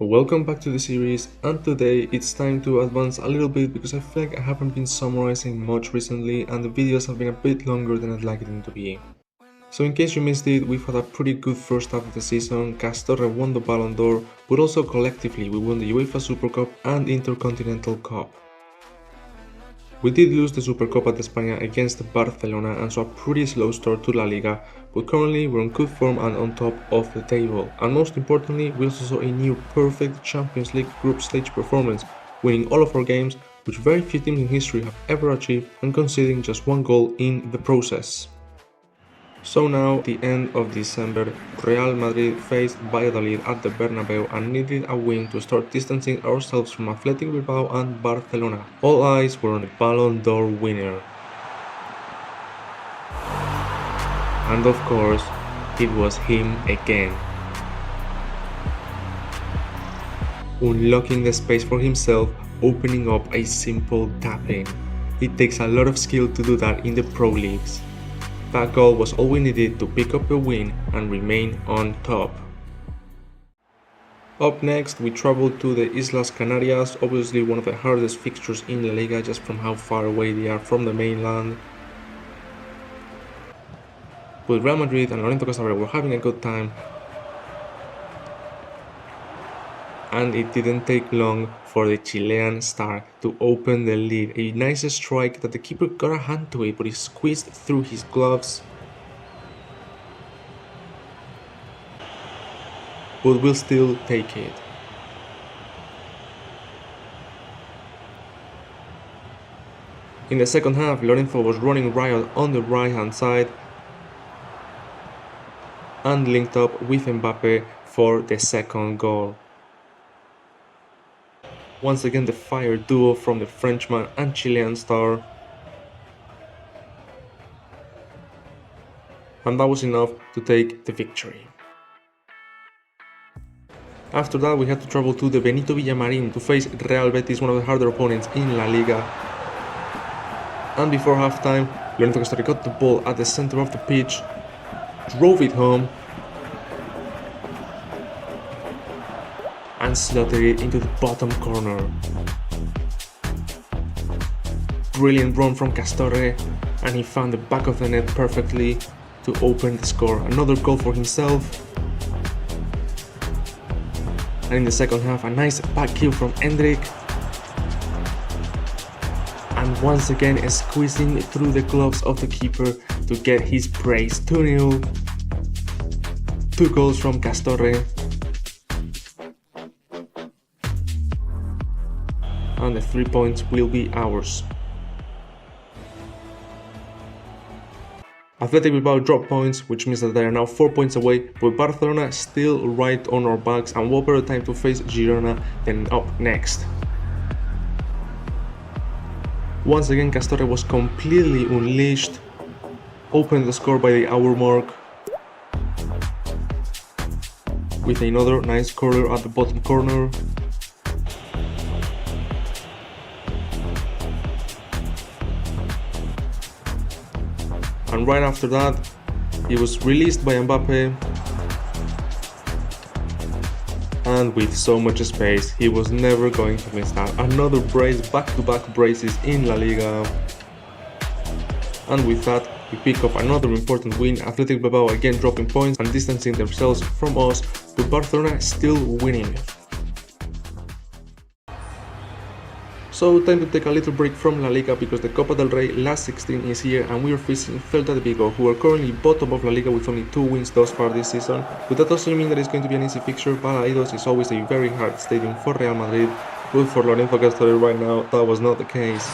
Welcome back to the series, and today it's time to advance a little bit because I feel like I haven't been summarizing much recently and the videos have been a bit longer than I'd like them to be. So in case you missed it, we've had a pretty good first half of the season. Castorre won the Ballon d'Or, but also collectively we won the UEFA Super Cup and Intercontinental Cup. We did lose the Supercopa de España against Barcelona and saw a pretty slow start to La Liga, but currently we're on good form and on top of the table. And most importantly, we also saw a near perfect Champions League group stage performance, winning all of our games, which very few teams in history have ever achieved, and conceding just one goal in the process. So now, at the end of December, Real Madrid faced Valladolid at the Bernabeu and needed a win to start distancing ourselves from Athletic Bilbao and Barcelona. All eyes were on the Ballon d'Or winner. And of course, it was him again. Unlocking the space for himself, opening up a simple tap-in. It takes a lot of skill to do that in the pro leagues. That goal was all we needed to pick up a win and remain on top. Up next, we traveled to the Islas Canarias, obviously one of the hardest fixtures in La Liga just from how far away they are from the mainland. But Real Madrid and Lorenzo Castorre were having a good time, and it didn't take long for the Chilean star to open the lead. A nice strike that the keeper got a hand to it, but he squeezed through his gloves. But we'll still take it. In the second half, Lorenzo was running riot on the right hand side and linked up with Mbappe for the second goal. Once again, the fire duo from the Frenchman and Chilean star. And that was enough to take the victory. After that, we had to travel to the Benito Villamarín to face Real Betis, one of the harder opponents in La Liga. And before halftime, Lorenzo Castorre got the ball at the center of the pitch, drove it home, and slotted it into the bottom corner. Brilliant run from Castorre, and he found the back of the net perfectly to open the score. Another goal for himself. And in the second half, a nice back heel from Hendrik. And once again, squeezing through the gloves of the keeper to get his praise. 2-0. 2 goals from Castorre. And the 3 points will be ours. Athletic Bilbao dropped points, which means that they are now 4 points away, but Barcelona still right on our backs, and what better time to face Girona than up next. Once again, Castorre was completely unleashed, opened the score by the hour mark, with another nice curler at the bottom corner. And right after that, he was released by Mbappe, and with so much space, he was never going to miss that. Another brace, back-to-back braces in La Liga. And with that, we pick up another important win. Athletic Bilbao again dropping points and distancing themselves from us, but Barcelona still winning. So time to take a little break from La Liga because the Copa del Rey last 16 is here and we are facing Celta de Vigo, who are currently bottom of La Liga with only 2 wins thus far this season. But that doesn't mean that it's going to be an easy fixture. Balaídos is always a very hard stadium for Real Madrid, but for Lorenzo Castorre right now, that was not the case.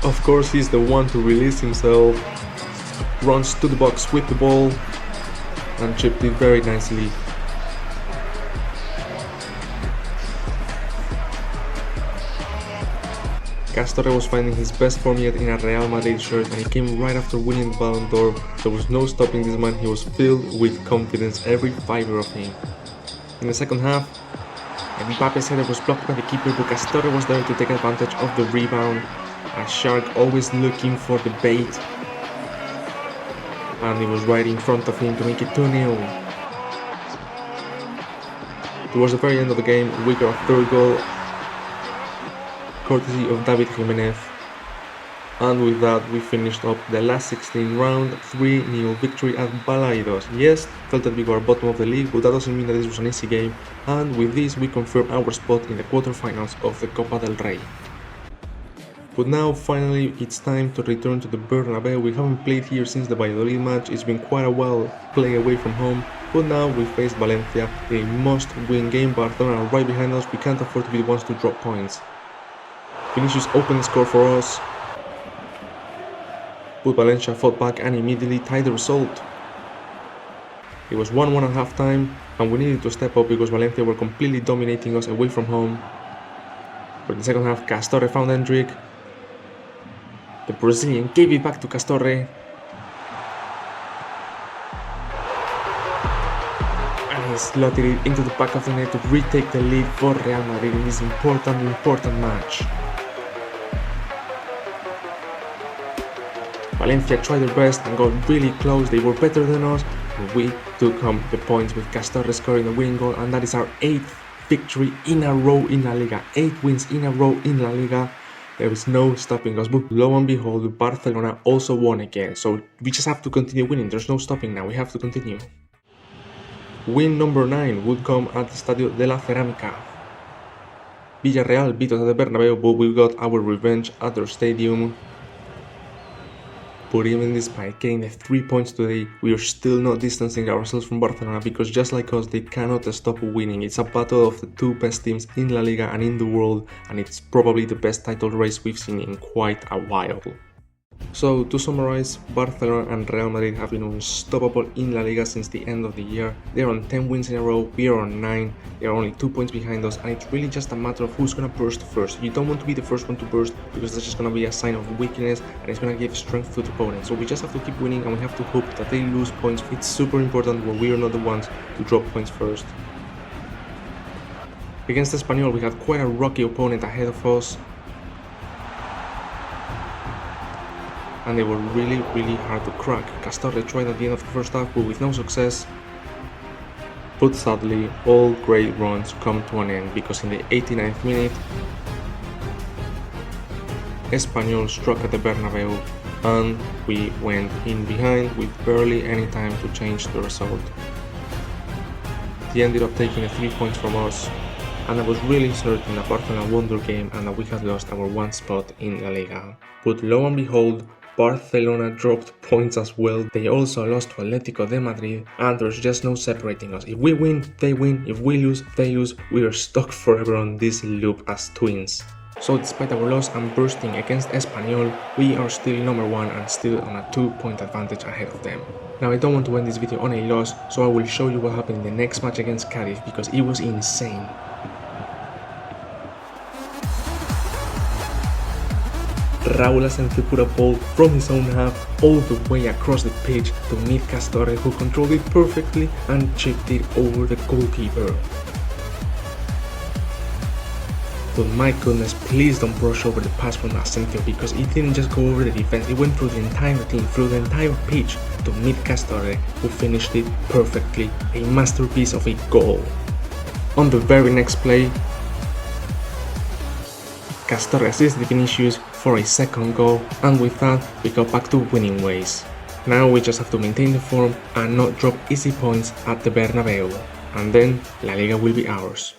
Of course, he's the one to release himself, runs to the box with the ball, and chipped it very nicely. Castorre was finding his best form yet in a Real Madrid shirt, and he came right after winning the Ballon d'Or. There was no stopping this man. He was filled with confidence, every fiber of him. In the second half, Mbappe's header was blocked by the keeper, but Castorre was there to take advantage of the rebound. A shark always looking for the bait. and it was right in front of him to make it 2-0. Towards the very end of the game, we got a third goal, courtesy of David Jimenez, and with that we finished up the last 16 round 3-0 victory at Balaidos. Yes, felt that we were bottom of the league, but that doesn't mean that this was an easy game, and with this we confirm our spot in the quarterfinals of the Copa del Rey. But now finally it's time to return to the Bernabeu. We haven't played here since the Valladolid match, it's been quite a while playing away from home, but now we face Valencia, a must-win game. Barcelona are right behind us, we can't afford to be the ones to drop points. Vinicius opened the score for us, but Valencia fought back and immediately tied the result. It was 1-1 at half time, and we needed to step up because Valencia were completely dominating us away from home. But in the second half, Castorre found Hendrik. The Brazilian gave it back to Castorre, and he slotted it into the back of the net to retake the lead for Real Madrid in this important match. Valencia tried their best and got really close, they were better than us, but we took home the points with Castorre scoring the winning goal, and that is our 8th victory in a row in La Liga. 8 wins in a row in La Liga. There is no stopping us, but lo and behold, Barcelona also won again, so we just have to continue winning. There's no stopping now, we have to continue. Win number 9 would come at the Estadio de la Cerámica. Villarreal beat us at the Bernabeu, but we got our revenge at their stadium. But even despite getting the 3 points today, we are still not distancing ourselves from Barcelona, because just like us, they cannot stop winning. It's a battle of the 2 best teams in La Liga and in the world, and it's probably the best title race we've seen in quite a while. So, to summarize, Barcelona and Real Madrid have been unstoppable in La Liga since the end of the year. They are on 10 wins in a row, we are on 9, they are only 2 points behind us, and it's really just a matter of who's gonna burst first. You don't want to be the first one to burst, because that's just gonna be a sign of weakness, and it's gonna give strength to the opponent. So we just have to keep winning, and we have to hope that they lose points. It's super important when we are not the ones to drop points first. Against Espanyol, we had quite a rocky opponent ahead of us, and they were really hard to crack. Castorre tried at the end of the first half, but with no success. But sadly, all great runs come to an end, because in the 89th minute, Espanyol struck at the Bernabeu, and we went in behind with barely any time to change the result. They ended up taking the 3 points from us, and I was really certain that Barcelona won their game and that we had lost our 1 spot in La Liga. But lo and behold, Barcelona dropped points as well. They also lost to Atletico de Madrid, and there's just no separating us. If we win, they win. If we lose, they lose. We are stuck forever on this loop as twins. So despite our loss and bursting against Espanyol, we are still number 1 and still on a 2-point advantage ahead of them. Now I don't want to end this video on a loss, so I will show you what happened in the next match against Cadiz, because it was insane. Raúl Asensio put a ball from his own half all the way across the pitch to meet Castorre, who controlled it perfectly and chipped it over the goalkeeper. But my goodness, please don't brush over the pass from Asensio, because it didn't just go over the defense, it went through the entire team, through the entire pitch to meet Castorre, who finished it perfectly, a masterpiece of a goal. On the very next play, Castorre assisted Vinicius for a second goal, and with that we got back to winning ways. Now we just have to maintain the form and not drop easy points at the Bernabeu, and then La Liga will be ours.